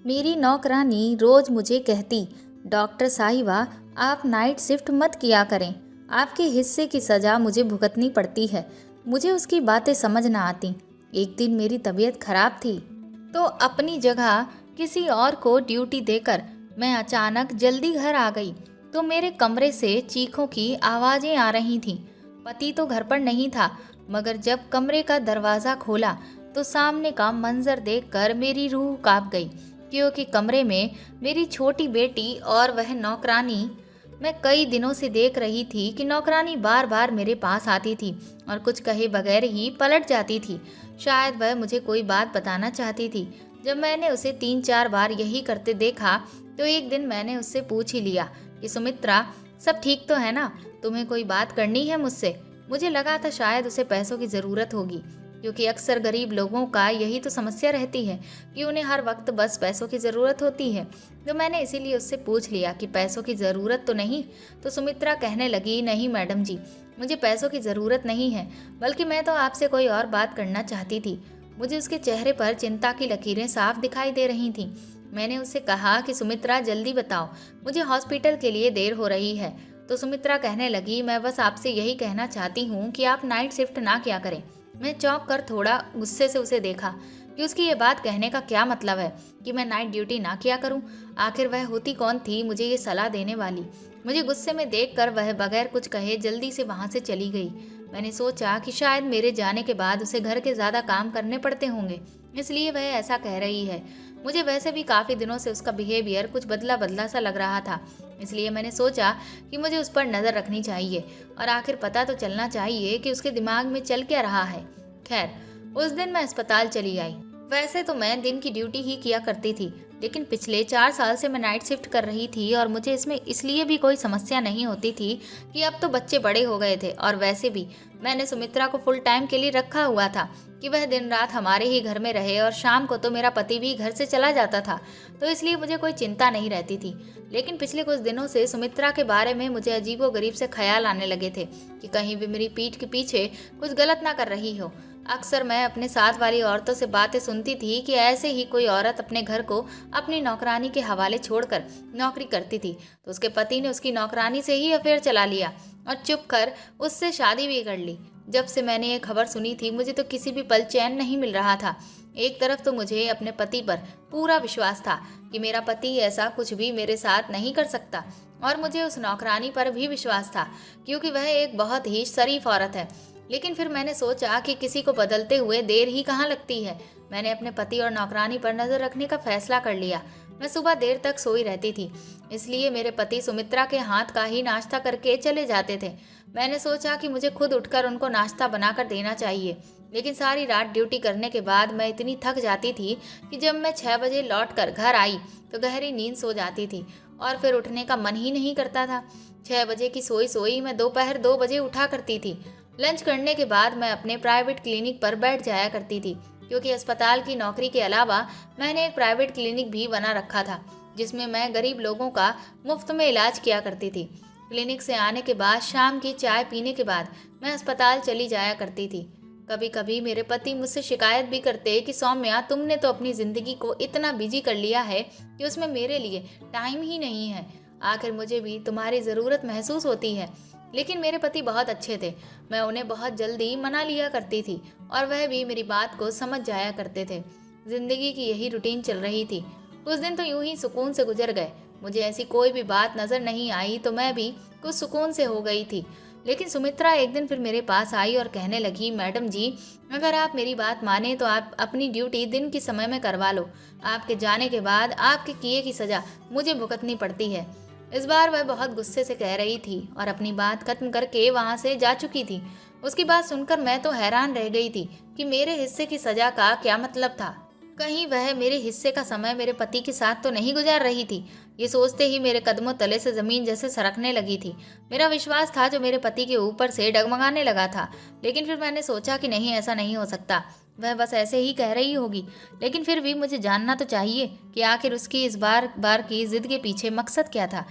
मेरी नौकरानी रोज मुझे कहती, डॉक्टर साहिबा, आप नाइट शिफ्ट मत किया करें। आपके हिस्से की सजा मुझे भुगतनी पड़ती है। मुझे उसकी बातें समझ ना आती। एक दिन मेरी तबीयत खराब थी, तो अपनी जगह किसी और को ड्यूटी देकर मैं अचानक जल्दी घर आ गई। तो मेरे कमरे से चीखों की आवाजें आ रही थीं। पति तो घर पर नहीं था, मगर जब कमरे का दरवाज़ा खोला तो सामने का मंजर देखकर मेरी रूह कांप गई, क्योंकि कमरे में मेरी छोटी बेटी और वह नौकरानी। मैं कई दिनों से देख रही थी कि नौकरानी बार बार मेरे पास आती थी और कुछ कहे बगैर ही पलट जाती थी। शायद वह मुझे कोई बात बताना चाहती थी। जब मैंने उसे 3-4 बार यही करते देखा, तो एक दिन मैंने उससे पूछ ही लिया कि सुमित्रा, सब ठीक तो है ना? तुम्हें कोई बात करनी है मुझसे? मुझे लगा था शायद उसे पैसों की ज़रूरत होगी, क्योंकि अक्सर गरीब लोगों का यही तो समस्या रहती है कि उन्हें हर वक्त बस पैसों की ज़रूरत होती है। तो मैंने इसीलिए उससे पूछ लिया कि पैसों की ज़रूरत तो नहीं। तो सुमित्रा कहने लगी, नहीं मैडम जी, मुझे पैसों की ज़रूरत नहीं है, बल्कि मैं तो आपसे कोई और बात करना चाहती थी। मुझे उसके चेहरे पर चिंता की लकीरें साफ दिखाई दे रही थीं। मैंने उससे कहा कि सुमित्रा जल्दी बताओ, मुझे हॉस्पिटल के लिए देर हो रही है। तो सुमित्रा कहने लगी, मैं बस आपसे यही कहना चाहती हूँ कि आप नाइट शिफ्ट ना किया करें। मैं चौंक कर थोड़ा गुस्से से उसे देखा कि उसकी ये बात कहने का क्या मतलब है कि मैं नाइट ड्यूटी ना किया करूं। आखिर वह होती कौन थी मुझे ये सलाह देने वाली। मुझे गुस्से में देखकर वह बगैर कुछ कहे जल्दी से वहां से चली गई। मैंने सोचा कि शायद मेरे जाने के बाद उसे घर के ज़्यादा काम करने पड़ते होंगे, इसलिए वह ऐसा कह रही है। मुझे वैसे भी काफ़ी दिनों से उसका बिहेवियर कुछ बदला बदला सा लग रहा था, इसलिए मैंने सोचा कि मुझे उस पर नज़र रखनी चाहिए और आखिर पता तो चलना चाहिए कि उसके दिमाग में चल क्या रहा है। खैर, उस दिन मैं अस्पताल चली आई। वैसे तो मैं दिन की ड्यूटी ही किया करती थी, लेकिन पिछले 4 साल से मैं नाइट शिफ्ट कर रही थी और मुझे इसमें इसलिए भी कोई समस्या नहीं होती थी कि अब तो बच्चे बड़े हो गए थे और वैसे भी मैंने सुमित्रा को फुल टाइम के लिए रखा हुआ था कि वह दिन रात हमारे ही घर में रहे और शाम को तो मेरा पति भी घर से चला जाता था, तो इसलिए मुझे कोई चिंता नहीं रहती थी। लेकिन पिछले कुछ दिनों से सुमित्रा के बारे में मुझे अजीबोगरीब से ख्याल आने लगे थे कि कहीं भी मेरी पीठ के पीछे कुछ गलत ना कर रही हो। अक्सर मैं अपने साथ वाली औरतों से बातें सुनती थी कि ऐसे ही कोई औरत अपने घर को अपनी नौकरानी के हवाले छोड़कर नौकरी करती थी, तो उसके पति ने उसकी नौकरानी से ही अफेयर चला लिया और चुप कर उससे शादी भी कर ली। जब से मैंने ये खबर सुनी थी, मुझे तो किसी भी पल चैन नहीं मिल रहा था। एक तरफ तो मुझे अपने पति पर पूरा विश्वास था कि मेरा पति ऐसा कुछ भी मेरे साथ नहीं कर सकता, और मुझे उस नौकरानी पर भी विश्वास था क्योंकि वह एक बहुत ही शरीफ औरत है। लेकिन फिर मैंने सोचा कि किसी को बदलते हुए देर ही कहाँ लगती है। मैंने अपने पति और नौकरानी पर नजर रखने का फैसला कर लिया। मैं सुबह देर तक सोई रहती थी, इसलिए मेरे पति सुमित्रा के हाथ का ही नाश्ता करके चले जाते थे। मैंने सोचा कि मुझे खुद उठकर उनको नाश्ता बनाकर देना चाहिए, लेकिन सारी रात ड्यूटी करने के बाद मैं इतनी थक जाती थी कि जब मैं 6 बजे लौट कर घर आई तो गहरी नींद सो जाती थी और फिर उठने का मन ही नहीं करता था। 6 बजे की सोई सोई मैं दोपहर 2 बजे उठा करती थी। लंच करने के बाद मैं अपने प्राइवेट क्लिनिक पर बैठ जाया करती थी, क्योंकि अस्पताल की नौकरी के अलावा मैंने एक प्राइवेट क्लिनिक भी बना रखा था जिसमें मैं गरीब लोगों का मुफ्त में इलाज किया करती थी। क्लिनिक से आने के बाद शाम की चाय पीने के बाद मैं अस्पताल चली जाया करती थी। कभी कभी मेरे पति मुझसे शिकायत भी करते कि सौम्या, तुमने तो अपनी ज़िंदगी को इतना बिजी कर लिया है कि उसमें मेरे लिए टाइम ही नहीं है। आखिर मुझे भी तुम्हारी ज़रूरत महसूस होती है। लेकिन मेरे पति बहुत अच्छे थे। मैं उन्हें बहुत जल्दी मना लिया करती थी और वह भी मेरी बात को समझ जाया करते थे। जिंदगी की यही रूटीन चल रही थी। कुछ दिन तो यूं ही सुकून से गुजर गए। मुझे ऐसी कोई भी बात नजर नहीं आई तो मैं भी कुछ सुकून से हो गई थी। लेकिन सुमित्रा एक दिन फिर मेरे पास आई और कहने लगी, मैडम जी, अगर आप मेरी बात माने तो आप अपनी ड्यूटी दिन के समय में करवा लो। आपके जाने के बाद आपके किए की सजा मुझे भुगतनी पड़ती है। इस बार वह बहुत गुस्से से कह रही थी और अपनी बात खत्म करके वहां से जा चुकी थी। उसकी बात सुनकर मैं तो हैरान रह गई थी कि मेरे हिस्से की सजा का क्या मतलब था। कहीं वह मेरे हिस्से का समय मेरे पति के साथ तो नहीं गुजार रही थी। ये सोचते ही मेरे कदमों तले से जमीन जैसे सरकने लगी थी। मेरा विश्वास था जो मेरे पति के ऊपर से डगमगाने लगा था। लेकिन फिर मैंने सोचा कि नहीं, ऐसा नहीं हो सकता, वह बस ऐसे ही कह रही होगी। लेकिन फिर भी मुझे जानना तो चाहिए कि आखिर उसकी इस बार बार की जिद के पीछे मकसद क्या था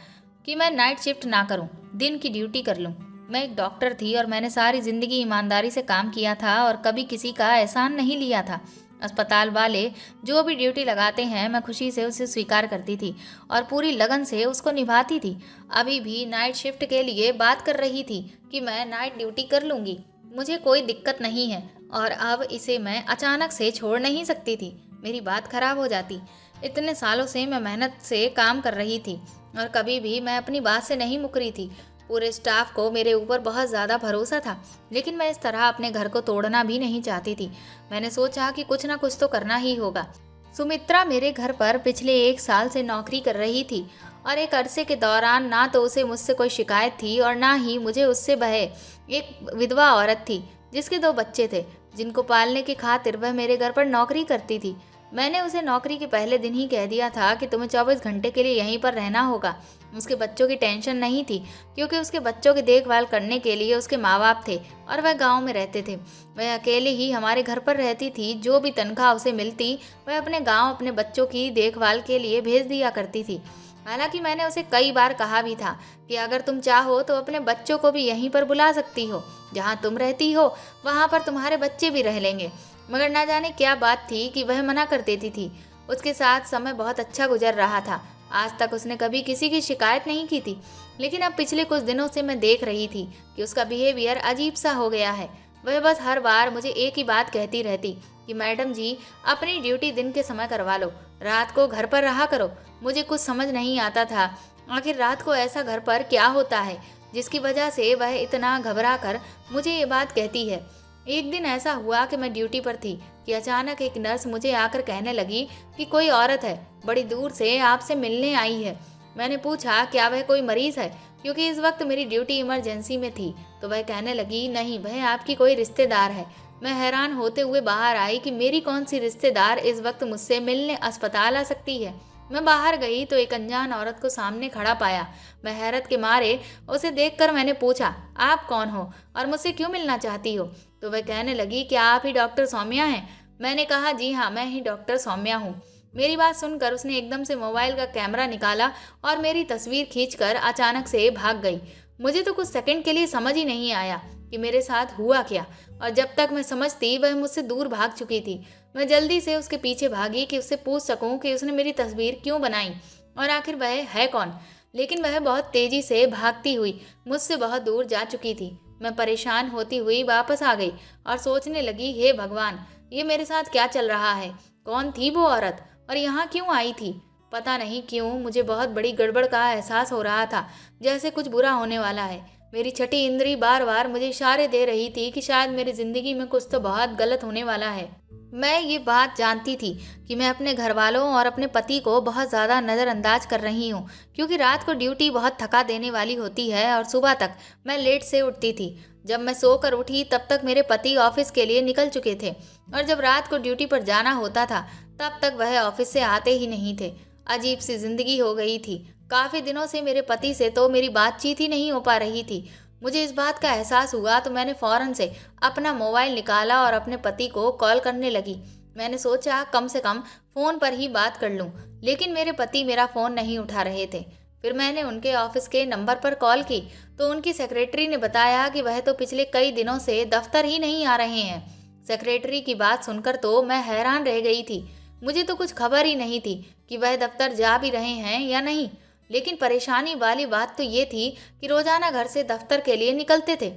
कि मैं नाइट शिफ्ट ना करूं, दिन की ड्यूटी कर लूं। मैं एक डॉक्टर थी और मैंने सारी जिंदगी ईमानदारी से काम किया था और कभी किसी का एहसान नहीं लिया था। अस्पताल वाले जो भी ड्यूटी लगाते हैं मैं खुशी से उसे स्वीकार करती थी और पूरी लगन से उसको निभाती थी। अभी भी नाइट शिफ्ट के लिए बात कर रही थी कि मैं नाइट ड्यूटी कर लूँगी, मुझे कोई दिक्कत नहीं है और अब इसे मैं अचानक से छोड़ नहीं सकती थी। मेरी बात खराब हो जाती। इतने सालों से मैं मेहनत से काम कर रही थी और कभी भी मैं अपनी बात से नहीं मुकरी थी। पूरे स्टाफ को मेरे ऊपर बहुत ज़्यादा भरोसा था, लेकिन मैं इस तरह अपने घर को तोड़ना भी नहीं चाहती थी। मैंने सोचा कि कुछ ना कुछ तो करना ही होगा। सुमित्रा मेरे घर पर पिछले 1 साल से नौकरी कर रही थी और एक अरसे के दौरान ना तो उसे मुझसे कोई शिकायत थी और ना ही मुझे उससे भय। एक विधवा औरत थी जिसके 2 बच्चे थे, जिनको पालने की खातिर वह मेरे घर पर नौकरी करती थी। मैंने उसे नौकरी के पहले दिन ही कह दिया था कि तुम्हें 24 घंटे के लिए यहीं पर रहना होगा। उसके बच्चों की टेंशन नहीं थी, क्योंकि उसके बच्चों की देखभाल करने के लिए उसके माँ बाप थे और वह गांव में रहते थे। वह अकेले ही हमारे घर पर रहती थी। जो भी तनख्वाह उसे मिलती वह अपने गांव अपने बच्चों की देखभाल के लिए भेज दिया करती थी। हालांकि मैंने उसे कई बार कहा भी था कि अगर तुम चाहो तो अपने बच्चों को भी यहीं पर बुला सकती हो, जहाँ तुम रहती हो वहाँ पर तुम्हारे बच्चे भी रह लेंगे। मगर ना जाने क्या बात थी कि वह मना कर देती थी। उसके साथ समय बहुत अच्छा गुजर रहा था। आज तक उसने कभी किसी की शिकायत नहीं की थी, लेकिन अब पिछले कुछ दिनों से मैं देख रही थी कि उसका बिहेवियर अजीब सा हो गया है। वह बस हर बार मुझे एक ही बात कहती रहती कि मैडम जी, अपनी ड्यूटी दिन के समय करवा लो, रात को घर पर रहा करो। मुझे कुछ समझ नहीं आता था आखिर रात को ऐसा घर पर क्या होता है जिसकी वजह से वह इतना घबरा कर मुझे ये बात कहती है। एक दिन ऐसा हुआ कि मैं ड्यूटी पर थी कि अचानक एक नर्स मुझे आकर कहने लगी कि कोई औरत है, बड़ी दूर से आपसे मिलने आई है। मैंने पूछा क्या वह कोई मरीज है, क्योंकि इस वक्त मेरी ड्यूटी इमरजेंसी में थी। तो वह कहने लगी नहीं, वह आपकी कोई रिश्तेदार है। मैं हैरान होते हुए बाहर आई कि मेरी कौन सी रिश्तेदार इस वक्त मुझसे मिलने अस्पताल आ सकती है। मैं बाहर गई तो एक अनजान औरत को सामने खड़ा पाया। मैं हैरत के मारे उसे देखकर मैंने पूछा, आप कौन हो और मुझसे क्यों मिलना चाहती हो? तो वह कहने लगी, क्या आप ही डॉक्टर सौम्या हैं? मैंने कहा, जी हाँ, मैं ही डॉक्टर सौम्या हूँ। मेरी बात सुनकर उसने एकदम से मोबाइल का कैमरा निकाला और मेरी तस्वीर खींचकर अचानक से भाग गई। मुझे तो कुछ सेकंड के लिए समझ ही नहीं आया कि मेरे साथ हुआ क्या, और जब तक मैं समझती वह मुझसे दूर भाग चुकी थी। मैं जल्दी से उसके पीछे भागी कि उससे पूछ सकूं कि उसने मेरी तस्वीर क्यों बनाई और आखिर वह है कौन। लेकिन वह बहुत तेजी से भागती हुई मुझसे बहुत दूर जा चुकी थी। मैं परेशान होती हुई वापस आ गई और सोचने लगी, हे भगवान, ये मेरे साथ क्या चल रहा है? कौन थी वो औरत और यहाँ क्यों आई थी? पता नहीं क्यों मुझे बहुत बड़ी गड़बड़ का एहसास हो रहा था, जैसे कुछ बुरा होने वाला है। मेरी छठी इंद्री बार बार मुझे इशारे दे रही थी कि शायद मेरी जिंदगी में कुछ तो बहुत गलत होने वाला है। मैं ये बात जानती थी कि मैं अपने घर वालों और अपने पति को बहुत ज़्यादा नज़रअंदाज कर रही हूँ, क्योंकि रात को ड्यूटी बहुत थका देने वाली होती है और सुबह तक मैं लेट से उठती थी। जब मैं सोकर उठी तब तक मेरे पति ऑफिस के लिए निकल चुके थे और जब रात को ड्यूटी पर जाना होता था तब तक वह ऑफिस से आते ही नहीं थे। अजीब सी जिंदगी हो गई थी। काफ़ी दिनों से मेरे पति से तो मेरी बातचीत ही नहीं हो पा रही थी। मुझे इस बात का एहसास हुआ तो मैंने फ़ौरन से अपना मोबाइल निकाला और अपने पति को कॉल करने लगी। मैंने सोचा कम से कम फ़ोन पर ही बात कर लूं, लेकिन मेरे पति मेरा फ़ोन नहीं उठा रहे थे। फिर मैंने उनके ऑफिस के नंबर पर कॉल की तो उनकी सेक्रेटरी ने बताया कि वह तो पिछले कई दिनों से दफ्तर ही नहीं आ रहे हैं। सेक्रेटरी की बात सुनकर तो मैं हैरान रह गई थी। मुझे तो कुछ खबर ही नहीं थी कि वह दफ्तर जा भी रहे हैं या नहीं। लेकिन परेशानी वाली बात तो ये थी कि रोजाना घर से दफ्तर के लिए निकलते थे,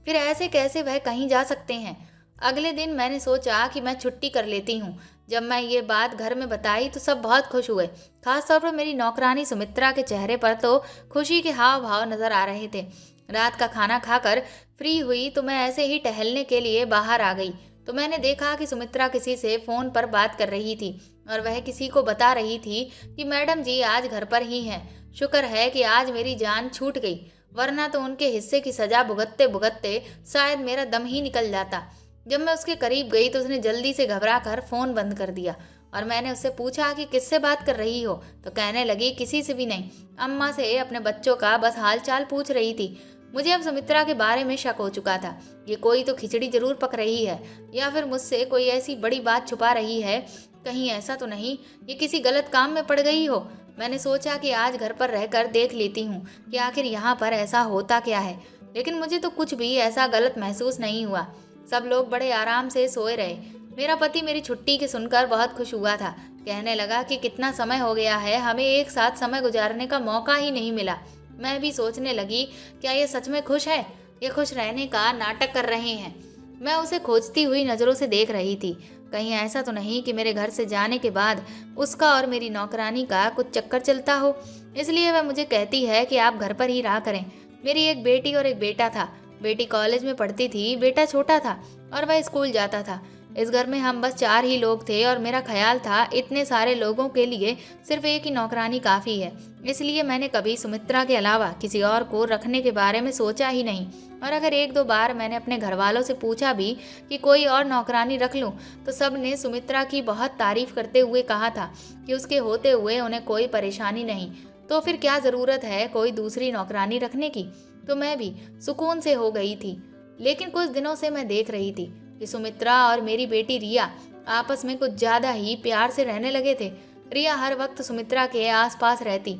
फिर ऐसे कैसे वह कहीं जा सकते हैं। अगले दिन मैंने सोचा कि मैं छुट्टी कर लेती हूँ। जब मैं ये बात घर में बताई तो सब बहुत खुश हुए। खासतौर पर मेरी नौकरानी सुमित्रा के चेहरे पर तो खुशी के हाव भाव नजर आ रहे थे। रात का खाना खाकर फ्री हुई तो मैं ऐसे ही टहलने के लिए बाहर आ गई तो मैंने देखा कि सुमित्रा किसी से फ़ोन पर बात कर रही थी और वह किसी को बता रही थी कि मैडम जी आज घर पर ही हैं। शुक्र है कि आज मेरी जान छूट गई, वरना तो उनके हिस्से की सजा भुगतते भुगतते शायद मेरा दम ही निकल जाता। जब मैं उसके करीब गई तो उसने जल्दी से घबरा कर फ़ोन बंद कर दिया और मैंने उससे पूछा कि किससे बात कर रही हो, तो कहने लगी किसी से भी नहीं, अम्मा से अपने बच्चों का बस हाल चाल पूछ रही थी। मुझे अब सुमित्रा के बारे में शक हो चुका था। ये कोई तो खिचड़ी जरूर पक रही है या फिर मुझसे कोई ऐसी बड़ी बात छुपा रही है। कहीं ऐसा तो नहीं ये किसी गलत काम में पड़ गई हो। मैंने सोचा कि आज घर पर रहकर देख लेती हूँ कि आखिर यहाँ पर ऐसा होता क्या है, लेकिन मुझे तो कुछ भी ऐसा गलत महसूस नहीं हुआ। सब लोग बड़े आराम से सोए रहे। मेरा पति मेरी छुट्टी की सुनकर बहुत खुश हुआ था। कहने लगा कि कितना समय हो गया है, हमें एक साथ समय गुजारने का मौका ही नहीं मिला। मैं भी सोचने लगी, क्या ये सच में खुश है? ये खुश रहने का नाटक कर रहे हैं? मैं उसे खोजती हुई नज़रों से देख रही थी। कहीं ऐसा तो नहीं कि मेरे घर से जाने के बाद उसका और मेरी नौकरानी का कुछ चक्कर चलता हो, इसलिए वह मुझे कहती है कि आप घर पर ही रहा करें। मेरी एक बेटी और एक बेटा था। बेटी कॉलेज में पढ़ती थी, बेटा छोटा था और वह स्कूल जाता था। इस घर में हम बस 4 ही लोग थे और मेरा ख्याल था इतने सारे लोगों के लिए सिर्फ एक ही नौकरानी काफ़ी है। इसलिए मैंने कभी सुमित्रा के अलावा किसी और को रखने के बारे में सोचा ही नहीं। और अगर 1-2 बार मैंने अपने घर वालों से पूछा भी कि कोई और नौकरानी रख लूं, तो सब ने सुमित्रा की बहुत तारीफ करते हुए कहा था कि उसके होते हुए उन्हें कोई परेशानी नहीं, तो फिर क्या ज़रूरत है कोई दूसरी नौकरानी रखने की। तो मैं भी सुकून से हो गई थी। लेकिन कुछ दिनों से मैं देख रही थी कि सुमित्रा और मेरी बेटी रिया आपस में कुछ ज़्यादा ही प्यार से रहने लगे थे। रिया हर वक्त सुमित्रा के आसपास रहती,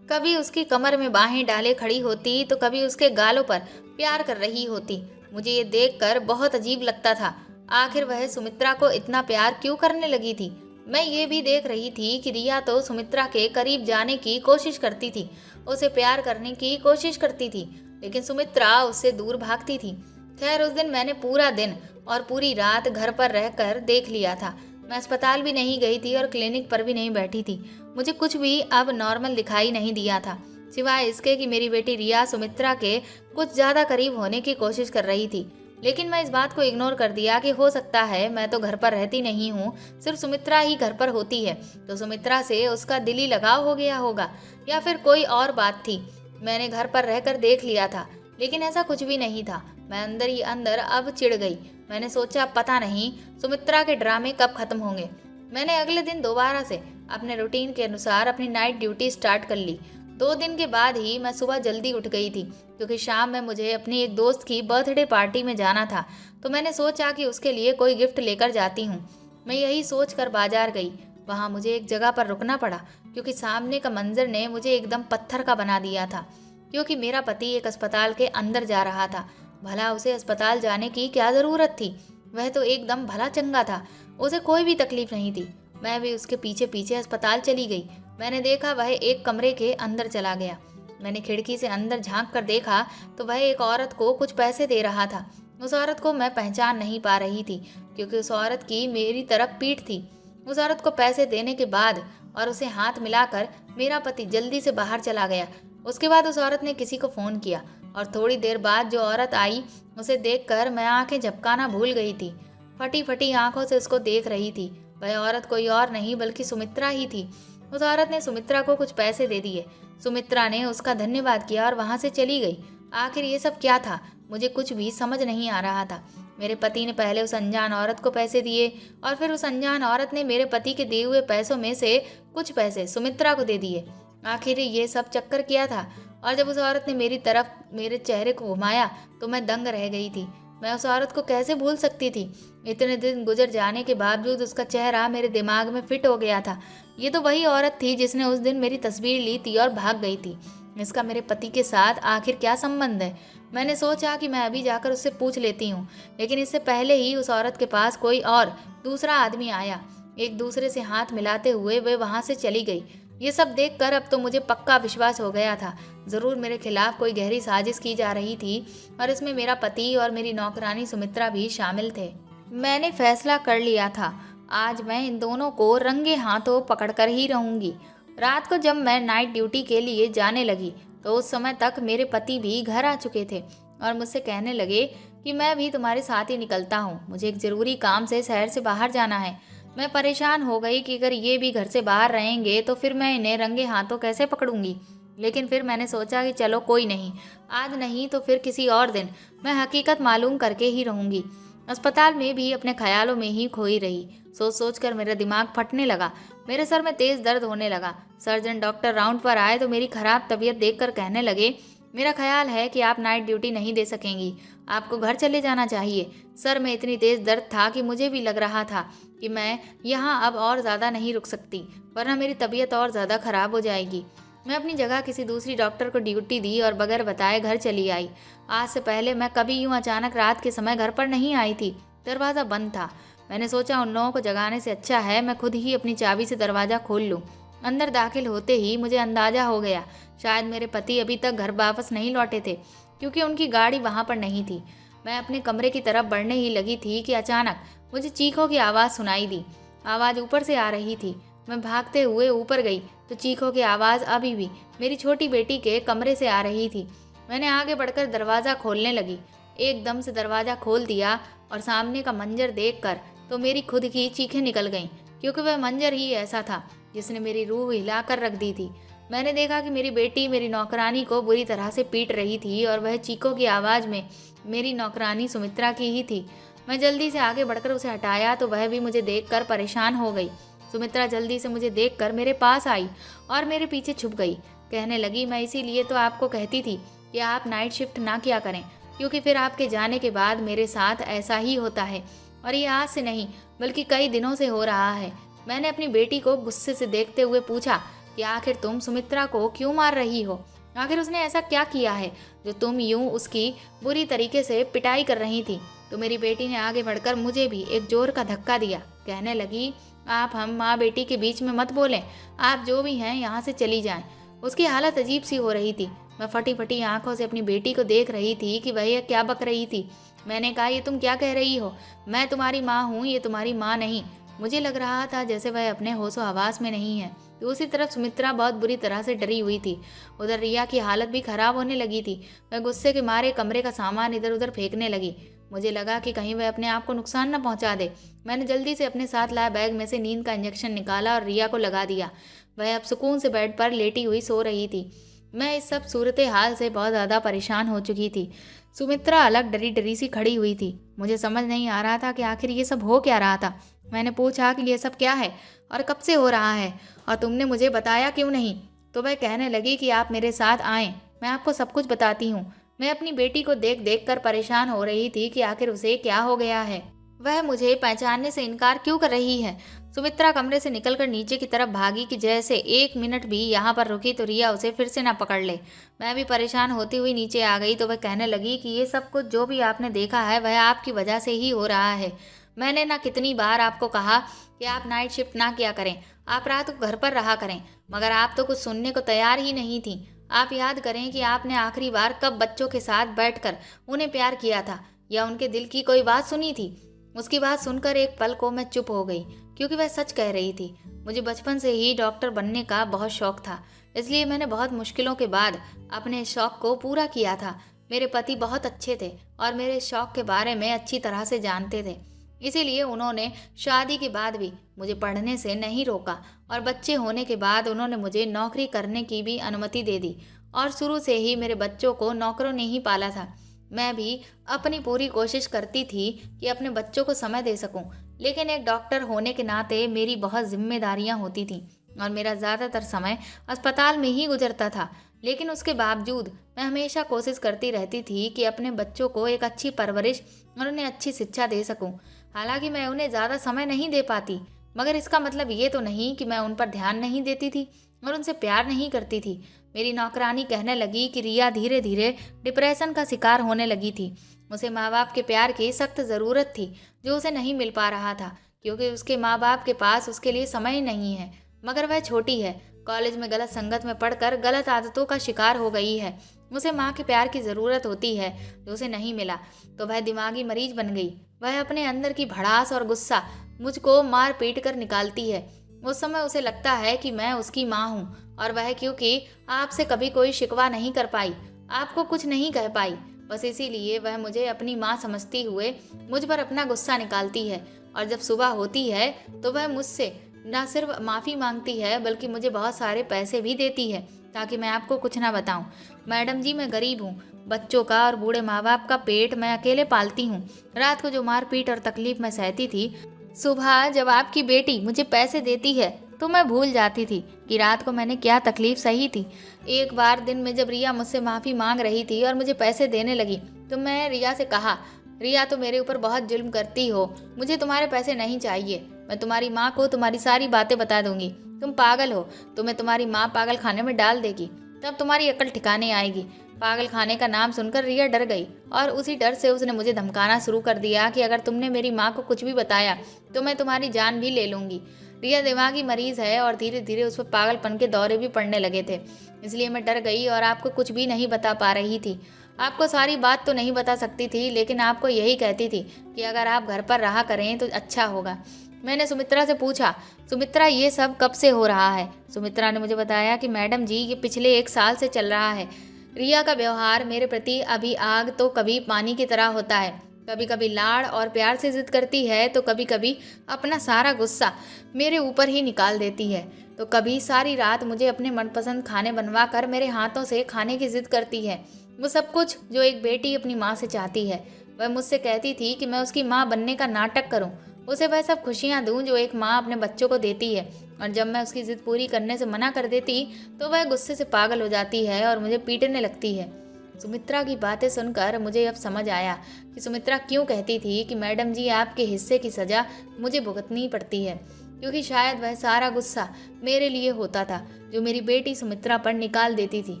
कभी उसकी कमर में बाहें डाले खड़ी होती तो कभी उसके गालों पर प्यार कर रही होती। मुझे ये देखकर बहुत अजीब लगता था। आखिर वह सुमित्रा को इतना प्यार क्यों करने लगी थी? मैं ये भी देख रही थी कि रिया तो सुमित्रा के करीब जाने की कोशिश करती थी, उसे प्यार करने की कोशिश करती थी, लेकिन सुमित्रा उससे दूर भागती थी। खैर, उस दिन मैंने पूरा दिन और पूरी रात घर पर रहकर देख लिया था। मैं अस्पताल भी नहीं गई थी और क्लिनिक पर भी नहीं बैठी थी। मुझे कुछ भी अब नॉर्मल दिखाई नहीं दिया था, सिवाय इसके कि मेरी बेटी रिया सुमित्रा के कुछ ज़्यादा करीब होने की कोशिश कर रही थी। लेकिन मैं इस बात को इग्नोर कर दिया कि हो सकता है मैं तो घर पर रहती नहीं हूँ, सिर्फ सुमित्रा ही घर पर होती है, तो सुमित्रा से उसका दिली लगाव हो गया होगा या फिर कोई और बात थी। मैंने घर पर रहकर देख लिया था, लेकिन ऐसा कुछ भी नहीं था। मैं अंदर ही अंदर अब चिढ़ गई। मैंने सोचा, पता नहीं सुमित्रा के ड्रामे कब खत्म होंगे। मैंने अगले दिन दोबारा से अपने रूटीन के अनुसार अपनी नाइट ड्यूटी स्टार्ट कर ली। 2 दिन के बाद ही मैं सुबह जल्दी उठ गई थी, क्योंकि शाम में मुझे अपनी एक दोस्त की बर्थडे पार्टी में जाना था। तो मैंने सोचा कि उसके लिए कोई गिफ्ट लेकर जाती हूँ। मैं यही सोच कर बाजार गई। वहाँ मुझे एक जगह पर रुकना पड़ा, क्योंकि सामने का मंजर ने मुझे एकदम पत्थर का बना दिया था। क्योंकि मेरा पति एक अस्पताल के अंदर जा रहा था। भला उसे अस्पताल जाने की क्या ज़रूरत थी? वह तो एकदम भला चंगा था, उसे कोई भी तकलीफ नहीं थी। मैं भी उसके पीछे पीछे अस्पताल चली गई। मैंने देखा वह एक कमरे के अंदर चला गया। मैंने खिड़की से अंदर झांक कर देखा तो वह एक औरत को कुछ पैसे दे रहा था। उस औरत को मैं पहचान नहीं पा रही थी, क्योंकि उस औरत की मेरी तरफ पीठ थी। उस औरत को पैसे देने के बाद और उसे हाथ मिलाकर मेरा पति जल्दी से बाहर चला गया। उसके बाद उस औरत ने किसी को फ़ोन किया और थोड़ी देर बाद जो औरत आई, उसे देखकर मैं आंखें झपकाना भूल गई थी। फटी फटी आंखों से उसको देख रही थी। वह औरत कोई और नहीं बल्कि सुमित्रा ही थी। उस औरत ने सुमित्रा को कुछ पैसे दे दिए। सुमित्रा ने उसका धन्यवाद किया और वहां से चली गई। आखिर ये सब क्या था? मुझे कुछ भी समझ नहीं आ रहा था। मेरे पति ने पहले उस अनजान औरत को पैसे दिए और फिर उस अनजान औरत ने मेरे पति के दिए हुए पैसों में से कुछ पैसे सुमित्रा को दे दिए। आखिर ये सब चक्कर किया था। और जब उस औरत ने मेरी तरफ मेरे चेहरे को घुमाया तो मैं दंग रह गई थी। मैं उस औरत को कैसे भूल सकती थी? इतने दिन गुजर जाने के बावजूद उसका चेहरा मेरे दिमाग में फिट हो गया था। ये तो वही औरत थी जिसने उस दिन मेरी तस्वीर ली थी और भाग गई थी। इसका मेरे पति के साथ आखिर क्या संबंध है? मैंने सोचा कि मैं अभी जाकर उससे पूछ लेती हूँ, लेकिन इससे पहले ही उस औरत के पास कोई और दूसरा आदमी आया। एक दूसरे से हाथ मिलाते हुए वे वहाँ से चली गई। ये सब देखकर अब तो मुझे पक्का विश्वास हो गया था, ज़रूर मेरे खिलाफ कोई गहरी साजिश की जा रही थी और इसमें मेरा पति और मेरी नौकरानी सुमित्रा भी शामिल थे। मैंने फैसला कर लिया था, आज मैं इन दोनों को रंगे हाथों पकड़कर ही रहूंगी। रात को जब मैं नाइट ड्यूटी के लिए जाने लगी तो उस समय तक मेरे पति भी घर आ चुके थे और मुझसे कहने लगे कि मैं भी तुम्हारे साथ ही निकलता हूँ, मुझे एक ज़रूरी काम से शहर से बाहर जाना है। मैं परेशान हो गई कि अगर ये भी घर से बाहर रहेंगे तो फिर मैं इन्हें रंगे हाथों कैसे पकड़ूंगी। लेकिन फिर मैंने सोचा कि चलो कोई नहीं, आज नहीं तो फिर किसी और दिन मैं हकीकत मालूम करके ही रहूंगी। अस्पताल में भी अपने ख्यालों में ही खोई रही। सोच सोच कर मेरा दिमाग फटने लगा। मेरे सर में तेज दर्द होने लगा। सर्जन डॉक्टर राउंड पर आए तो मेरी खराब तबीयत देखकर कहने लगे, मेरा ख्याल है कि आप नाइट ड्यूटी नहीं दे सकेंगी, आपको घर चले जाना चाहिए। सर में इतनी तेज दर्द था कि मुझे भी लग रहा था कि मैं यहाँ अब और ज़्यादा नहीं रुक सकती, वरना मेरी तबीयत और ज़्यादा ख़राब हो जाएगी। मैं अपनी जगह किसी दूसरी डॉक्टर को ड्यूटी दी और बगैर बताए घर चली आई। आज से पहले मैं कभी यूँ अचानक रात के समय घर पर नहीं आई थी। दरवाज़ा बंद था। मैंने सोचा उन लोगों को जगाने से अच्छा है मैं खुद ही अपनी चाबी से दरवाज़ा खोल लूँ। अंदर दाखिल होते ही मुझे अंदाज़ा हो गया शायद मेरे पति अभी तक घर वापस नहीं लौटे थे, क्योंकि उनकी गाड़ी वहाँ पर नहीं थी। मैं अपने कमरे की तरफ बढ़ने ही लगी थी कि अचानक मुझे चीखों की आवाज़ सुनाई दी। आवाज़ ऊपर से आ रही थी। मैं भागते हुए ऊपर गई तो चीखों की आवाज़ अभी भी मेरी छोटी बेटी के कमरे से आ रही थी। मैंने आगे बढ़कर दरवाज़ा खोलने लगी। एकदम से दरवाज़ा खोल दिया और सामने का मंजर देखकर तो मेरी खुद की चीखें निकल गईं, क्योंकि वह मंजर ही ऐसा था जिसने मेरी रूह हिलाकर रख दी थी। मैंने देखा कि मेरी बेटी मेरी नौकरानी को बुरी तरह से पीट रही थी और वह चीखों की आवाज़ में मेरी नौकरानी सुमित्रा की ही थी। मैं जल्दी से आगे बढ़कर उसे हटाया तो वह भी मुझे देखकर परेशान हो गई। सुमित्रा जल्दी से मुझे देखकर मेरे पास आई और मेरे पीछे छुप गई। कहने लगी, मैं इसीलिए तो आपको कहती थी कि आप नाइट शिफ्ट ना किया करें, क्योंकि फिर आपके जाने के बाद मेरे साथ ऐसा ही होता है, और ये आज से नहीं बल्कि कई दिनों से हो रहा है। मैंने अपनी बेटी को गुस्से से देखते हुए पूछा कि आखिर तुम सुमित्रा को क्यों मार रही हो? आखिर उसने ऐसा क्या किया है जो तुम यूं उसकी बुरी तरीके से पिटाई कर रही थी? तो मेरी बेटी ने आगे बढ़कर मुझे भी एक जोर का धक्का दिया। कहने लगी, आप हम माँ बेटी के बीच में मत बोलें, आप जो भी हैं यहाँ से चली जाएं। उसकी हालत अजीब सी हो रही थी। मैं फटी फटी आंखों से अपनी बेटी को देख रही थी कि वह क्या बक रही थी। मैंने कहा, ये तुम क्या कह रही हो? मैं तुम्हारी माँ हूँ, ये तुम्हारी माँ नहीं। मुझे लग रहा था जैसे वह अपने होशो हवास में नहीं है। दूसरी तरफ सुमित्रा बहुत बुरी तरह से डरी हुई थी। उधर रिया की हालत भी खराब होने लगी थी। वह गुस्से के मारे कमरे का सामान इधर उधर फेंकने लगी। मुझे लगा कि कहीं वह अपने आप को नुकसान न पहुंचा दे। मैंने जल्दी से अपने साथ लाए बैग में से नींद का इंजेक्शन निकाला और रिया को लगा दिया। वह अब सुकून से बेड पर लेटी हुई सो रही थी। मैं इस सब सूरत हाल से बहुत ज़्यादा परेशान हो चुकी थी। सुमित्रा अलग डरी डरी सी खड़ी हुई थी। मुझे समझ नहीं आ रहा था कि आखिर ये सब हो क्या रहा था। मैंने पूछा कि ये सब क्या है और कब से हो रहा है, और तुमने मुझे बताया क्यों नहीं? तो वह कहने लगी कि आप मेरे साथ आएं, मैं आपको सब कुछ बताती हूँ। मैं अपनी बेटी को देख देख कर परेशान हो रही थी कि आखिर उसे क्या हो गया है, वह मुझे पहचानने से इनकार क्यों कर रही है। सुमित्रा कमरे से निकलकर नीचे की तरफ भागी कि जैसे एक मिनट भी यहाँ पर रुकी तो रिया उसे फिर से ना पकड़ ले। मैं भी परेशान होती हुई नीचे आ गई तो वह कहने लगी कि ये सब कुछ जो भी आपने देखा है वह आपकी वजह से ही हो रहा है। मैंने ना कितनी बार आपको कहा कि आप नाइट शिफ्ट ना किया करें, आप रात को घर पर रहा करें, मगर आप तो कुछ सुनने को तैयार ही नहीं थी। आप याद करें कि आपने आखिरी बार कब बच्चों के साथ बैठकर उन्हें प्यार किया था या उनके दिल की कोई बात सुनी थी? उसकी बात सुनकर एक पल को मैं चुप हो गई, क्योंकि वह सच कह रही थी। मुझे बचपन से ही डॉक्टर बनने का बहुत शौक था, इसलिए मैंने बहुत मुश्किलों के बाद अपने शौक को पूरा किया था। मेरे पति बहुत अच्छे थे और मेरे शौक के बारे में अच्छी तरह से जानते थे, इसीलिए उन्होंने शादी के बाद भी मुझे पढ़ने से नहीं रोका और बच्चे होने के बाद उन्होंने मुझे नौकरी करने की भी अनुमति दे दी। और शुरू से ही मेरे बच्चों को नौकरों ने ही पाला था। मैं भी अपनी पूरी कोशिश करती थी कि अपने बच्चों को समय दे सकूं, लेकिन एक डॉक्टर होने के नाते मेरी बहुत जिम्मेदारियां होती थीं और मेरा ज़्यादातर समय अस्पताल में ही गुजरता था। लेकिन उसके बावजूद मैं हमेशा कोशिश करती रहती थी कि अपने बच्चों को एक अच्छी परवरिश और उन्हें अच्छी शिक्षा दे सकूं। हालांकि मैं उन्हें ज़्यादा समय नहीं दे पाती, मगर इसका मतलब ये तो नहीं कि मैं उन पर ध्यान नहीं देती थी और उनसे प्यार नहीं करती थी। मेरी नौकरानी कहने लगी कि रिया धीरे धीरे डिप्रेशन का शिकार होने लगी थी। उसे माँ बाप के प्यार की सख्त ज़रूरत थी, जो उसे नहीं मिल पा रहा था, क्योंकि उसके माँ बाप के पास उसके लिए समय नहीं है। मगर वह छोटी है, कॉलेज में गलत संगत में पढ़कर गलत आदतों का शिकार हो गई है। उसे माँ के प्यार की ज़रूरत होती है, जो उसे नहीं मिला, तो वह दिमागी मरीज बन गई। वह अपने अंदर की भड़ास और गुस्सा मुझको मार पीट कर निकालती है। उस समय उसे लगता है कि मैं उसकी माँ हूँ, और वह क्योंकि आपसे कभी कोई शिकवा नहीं कर पाई, आपको कुछ नहीं कह पाई, बस इसीलिए वह मुझे अपनी माँ समझती हुए मुझ पर अपना गुस्सा निकालती है। और जब सुबह होती है तो वह मुझसे न सिर्फ माफ़ी मांगती है बल्कि मुझे बहुत सारे पैसे भी देती है, ताकि मैं आपको कुछ ना बताऊं। मैडम जी, मैं गरीब हूँ, बच्चों का और बूढ़े माँ बाप का पेट मैं अकेले पालती हूँ। रात को जो मारपीट और तकलीफ मैं सहती थी, सुबह जब आपकी बेटी मुझे पैसे देती है तो मैं भूल जाती थी कि रात को मैंने क्या तकलीफ सही थी। एक बार दिन में जब रिया मुझसे माफ़ी मांग रही थी और मुझे पैसे देने लगी, तो मैं रिया से कहा, रिया तो मेरे ऊपर बहुत जुल्म करती हो, मुझे तुम्हारे पैसे नहीं चाहिए, मैं तुम्हारी माँ को तुम्हारी सारी बातें बता दूंगी, तुम पागल हो, तुम्हें तुम्हारी माँ पागल खाने में डाल देगी। तब तुम्हारी अकल ठिकाने आएगी। पागल खाने का नाम सुनकर रिया डर गई और उसी डर से उसने मुझे धमकाना शुरू कर दिया कि अगर तुमने मेरी माँ को कुछ भी बताया तो मैं तुम्हारी जान भी ले लूँगी। रिया दिमागी मरीज है और धीरे धीरे उस पर पागलपन के दौरे भी पड़ने लगे थे, इसलिए मैं डर गई और आपको कुछ भी नहीं बता पा रही थी। आपको सारी बात तो नहीं बता सकती थी, लेकिन आपको यही कहती थी कि अगर आप घर पर रहा करें तो अच्छा होगा। मैंने सुमित्रा से पूछा, सुमित्रा ये सब कब से हो रहा है? सुमित्रा ने मुझे बताया कि मैडम जी ये पिछले 1 साल से चल रहा है। रिया का व्यवहार मेरे प्रति अभी आग तो कभी पानी की तरह होता है। कभी कभी लाड़ और प्यार से जिद करती है तो कभी कभी अपना सारा गुस्सा मेरे ऊपर ही निकाल देती है। तो कभी सारी रात मुझे अपने मनपसंद खाने बनवा कर मेरे हाथों से खाने की जिद करती है। वो सब कुछ जो एक बेटी अपनी माँ से चाहती है। वह मुझसे कहती थी कि मैं उसकी माँ बनने का नाटक करूँ, उसे वह सब खुशियाँ दूँ जो एक माँ अपने बच्चों को देती है। और जब मैं उसकी जिद पूरी करने से मना कर देती तो वह गुस्से से पागल हो जाती है और मुझे पीटने लगती है। सुमित्रा की बातें सुनकर मुझे अब समझ आया कि सुमित्रा क्यों कहती थी कि मैडम जी आपके हिस्से की सज़ा मुझे भुगतनी पड़ती है, क्योंकि शायद वह सारा गुस्सा मेरे लिए होता था जो मेरी बेटी सुमित्रा पर निकाल देती थी।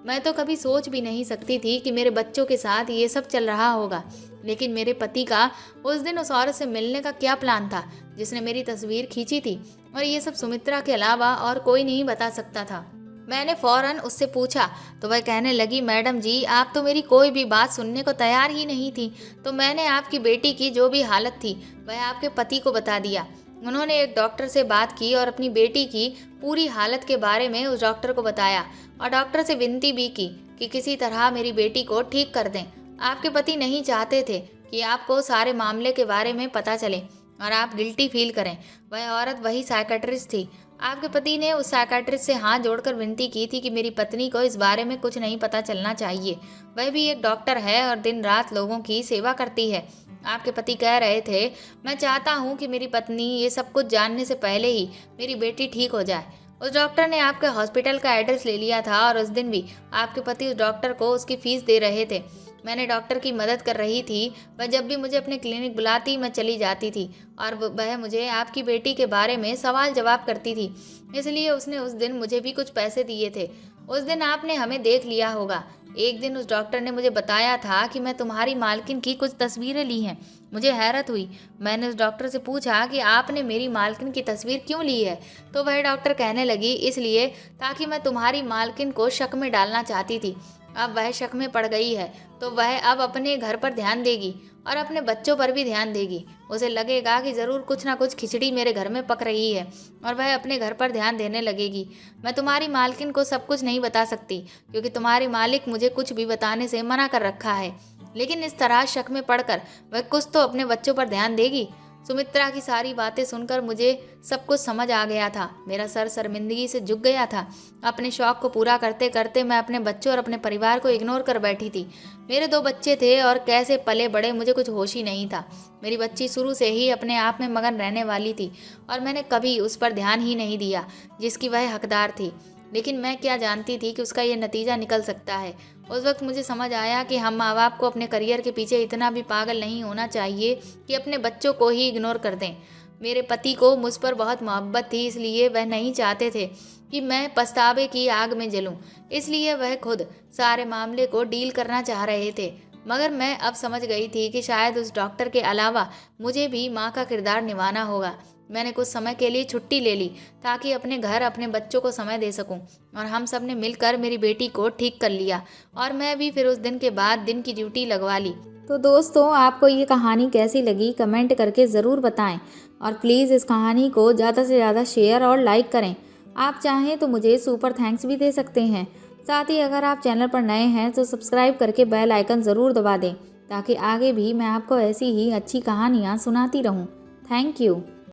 मैं तो कभी सोच भी नहीं सकती थी कि मेरे बच्चों के साथ ये सब चल रहा होगा, लेकिन मेरे पति का उस दिन उस औरत से मिलने का क्या प्लान था जिसने मेरी तस्वीर खींची थी, और ये सब सुमित्रा के अलावा और कोई नहीं बता सकता था। मैंने फौरन उससे पूछा तो वह कहने लगी, मैडम जी आप तो मेरी कोई भी बात सुनने को तैयार ही नहीं थी, तो मैंने आपकी बेटी की जो भी हालत थी वह आपके पति को बता दिया। उन्होंने एक डॉक्टर से बात की और अपनी बेटी की पूरी हालत के बारे में उस डॉक्टर को बताया और डॉक्टर से विनती भी की कि किसी तरह मेरी बेटी को ठीक कर दें। आपके पति नहीं चाहते थे कि आपको सारे मामले के बारे में पता चले और आप गिल्टी फील करें। वह औरत वही साइकेट्रिस्ट थी। आपके पति ने उस साइकेट्रिस्ट से हाथ जोड़कर विनती की थी कि मेरी पत्नी को इस बारे में कुछ नहीं पता चलना चाहिए। वह भी एक डॉक्टर है और दिन रात लोगों की सेवा करती है। आपके पति कह रहे थे, मैं चाहता हूँ कि मेरी पत्नी ये सब कुछ जानने से पहले ही मेरी बेटी ठीक हो जाए। उस डॉक्टर ने आपके हॉस्पिटल का एड्रेस ले लिया था और उस दिन भी आपके पति उस डॉक्टर को उसकी फीस दे रहे थे। मैंने डॉक्टर की मदद कर रही थी। वह जब भी मुझे अपने क्लिनिक बुलाती मैं चली जाती थी और वह मुझे आपकी बेटी के बारे में सवाल जवाब करती थी, इसलिए उसने उस दिन मुझे भी कुछ पैसे दिए थे। उस दिन आपने हमें देख लिया होगा। एक दिन उस डॉक्टर ने मुझे बताया था कि मैं तुम्हारी मालकिन की कुछ तस्वीरें ली हैं। मुझे हैरत हुई। मैंने उस डॉक्टर से पूछा कि आपने मेरी मालकिन की तस्वीर क्यों ली है, तो वह डॉक्टर कहने लगी, इसलिए ताकि मैं तुम्हारी मालकिन को शक में डालना चाहती थी। अब वह शक में पड़ गई है तो वह अब अपने घर पर ध्यान देगी और अपने बच्चों पर भी ध्यान देगी। उसे लगेगा कि ज़रूर कुछ ना कुछ खिचड़ी मेरे घर में पक रही है और वह अपने घर पर ध्यान देने लगेगी। मैं तुम्हारी मालकिन को सब कुछ नहीं बता सकती क्योंकि तुम्हारी मालिक मुझे कुछ भी बताने से मना कर रखा है, लेकिन इस तरह शक में पड़कर वह कुछ तो अपने बच्चों पर ध्यान देगी। सुमित्रा की सारी बातें सुनकर मुझे सब कुछ समझ आ गया था। मेरा सर शर्मिंदगी से झुक गया था। अपने शौक को पूरा करते करते मैं अपने बच्चों और अपने परिवार को इग्नोर कर बैठी थी। मेरे 2 बच्चे थे और कैसे पले बड़े मुझे कुछ होश ही नहीं था। मेरी बच्ची शुरू से ही अपने आप में मगन रहने वाली थी और मैंने कभी उस पर ध्यान ही नहीं दिया जिसकी वह हकदार थी, लेकिन मैं क्या जानती थी कि उसका ये नतीजा निकल सकता है। उस वक्त मुझे समझ आया कि हम माँ बाप को अपने करियर के पीछे इतना भी पागल नहीं होना चाहिए कि अपने बच्चों को ही इग्नोर कर दें। मेरे पति को मुझ पर बहुत मोहब्बत थी, इसलिए वह नहीं चाहते थे कि मैं पछतावे की आग में जलूं। इसलिए वह खुद सारे मामले को डील करना चाह रहे थे। मगर मैं अब समझ गई थी कि शायद उस डॉक्टर के अलावा मुझे भी माँ का किरदार निभाना होगा। मैंने कुछ समय के लिए छुट्टी ले ली ताकि अपने घर अपने बच्चों को समय दे सकूं और हम सब ने मिलकर मेरी बेटी को ठीक कर लिया और मैं भी फिर उस दिन के बाद दिन की ड्यूटी लगवा ली। तो दोस्तों, आपको ये कहानी कैसी लगी कमेंट करके ज़रूर बताएं और प्लीज़ इस कहानी को ज़्यादा से ज़्यादा शेयर और लाइक करें। आप चाहें तो मुझे सुपर थैंक्स भी दे सकते हैं। साथ ही अगर आप चैनल पर नए हैं तो सब्सक्राइब करके बेल आइकन ज़रूर दबा दें ताकि आगे भी मैं आपको ऐसी ही अच्छी कहानियाँ सुनाती रहूँ। Thank you.